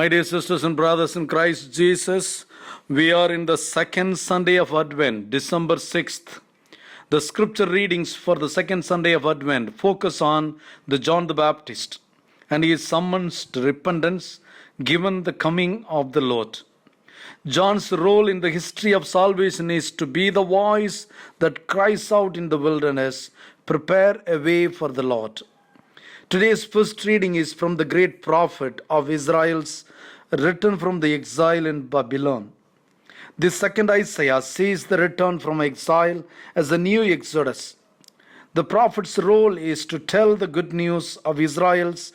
My dear sisters and brothers in Christ Jesus, we are in the second Sunday of Advent, December 6th. The scripture readings for the second Sunday of Advent focus on the John the Baptist and his summons to repentance given the coming of the Lord. John's role in the history of salvation is to be the voice that cries out in the wilderness, "Prepare a way for the Lord." Today's first reading is from the great prophet of Israel's return from the exile in Babylon. This second Isaiah sees the return from exile as a new exodus. The prophet's role is to tell the good news of Israel's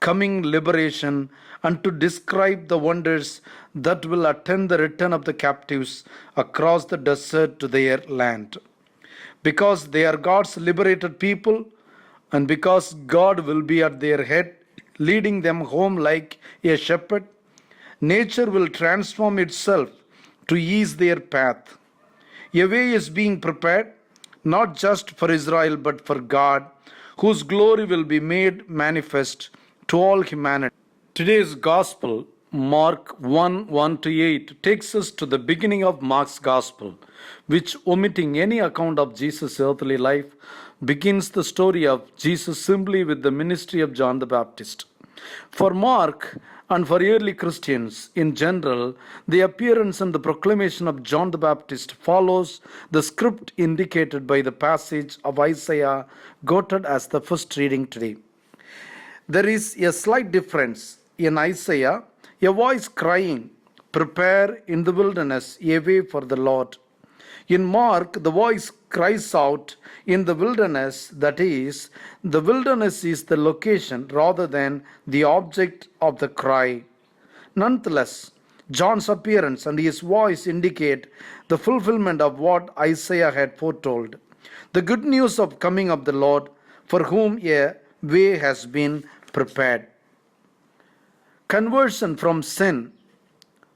coming liberation and to describe the wonders that will attend the return of the captives across the desert to their land. Because they are God's liberated people, and because God will be at their head, leading them home like a shepherd, nature will transform itself to ease their path. A way is being prepared, not just for Israel, but for God, whose glory will be made manifest to all humanity. Today's Gospel, Mark 1:1-8, takes us to the beginning of Mark's Gospel, which, omitting any account of Jesus' earthly life, begins the story of Jesus simply with the ministry of John the Baptist. For Mark and for early Christians in general, the appearance and the proclamation of John the Baptist follows the script indicated by the passage of Isaiah quoted as the first reading today. There is a slight difference. In Isaiah, a voice crying, "Prepare in the wilderness a way for the Lord." In Mark, the voice cries out in the wilderness, that is, the wilderness is the location rather than the object of the cry. Nonetheless, John's appearance and his voice indicate the fulfillment of what Isaiah had foretold, the good news of coming of the Lord, for whom a way has been prepared. Conversion from sin.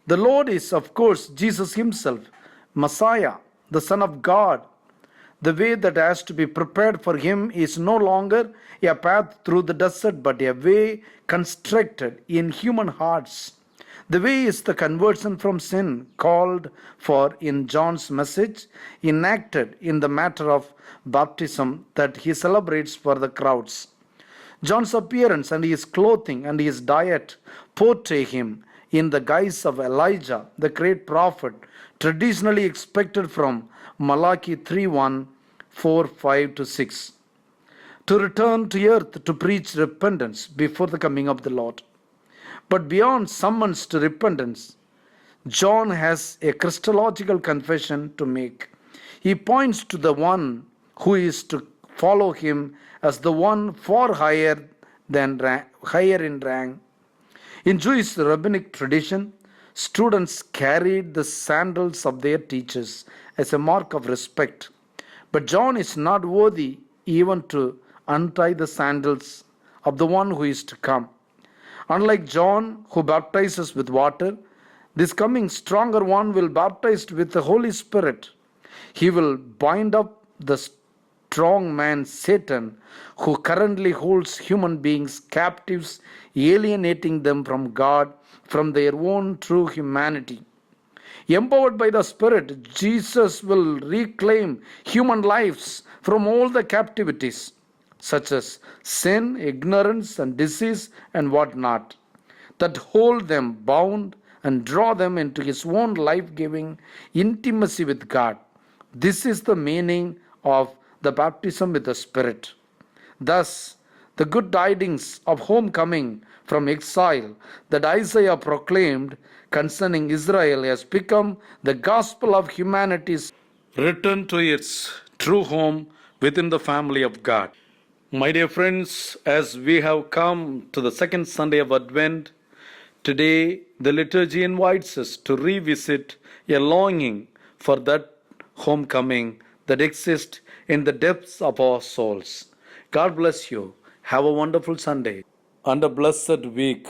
The Lord is, of course, Jesus himself, Messiah, the Son of God. The way that has to be prepared for him is no longer a path through the desert, but a way constructed in human hearts. The way is the conversion from sin called for in John's message, enacted in the matter of baptism that he celebrates for the crowds. John's appearance and his clothing and his diet portray him in the guise of Elijah, the great prophet, traditionally expected from Malachi 3:1, 4, 5-6, to return to earth to preach repentance before the coming of the Lord. But beyond summons to repentance, John has a Christological confession to make. He points to the one who is to follow him as the one far higher in rank. In Jewish rabbinic tradition, students carried the sandals of their teachers as a mark of respect. But John is not worthy even to untie the sandals of the one who is to come. Unlike John, who baptizes with water, this coming stronger one will baptize with the Holy Spirit. He will bind up the strong man Satan, who currently holds human beings captives, alienating them from God, from their own true humanity. Empowered by the Spirit, Jesus will reclaim human lives from all the captivities, such as sin, ignorance, and disease, and whatnot, that hold them bound and draw them into his own life-giving intimacy with God. This is the meaning of the baptism with the Spirit. Thus, the good tidings of homecoming from exile that Isaiah proclaimed concerning Israel has become the gospel of humanity's return to its true home within the family of God. My dear friends, as we have come to the second Sunday of Advent, today the liturgy invites us to revisit a longing for that homecoming that exists in the depths of our souls. God bless you. Have a wonderful Sunday and a blessed week.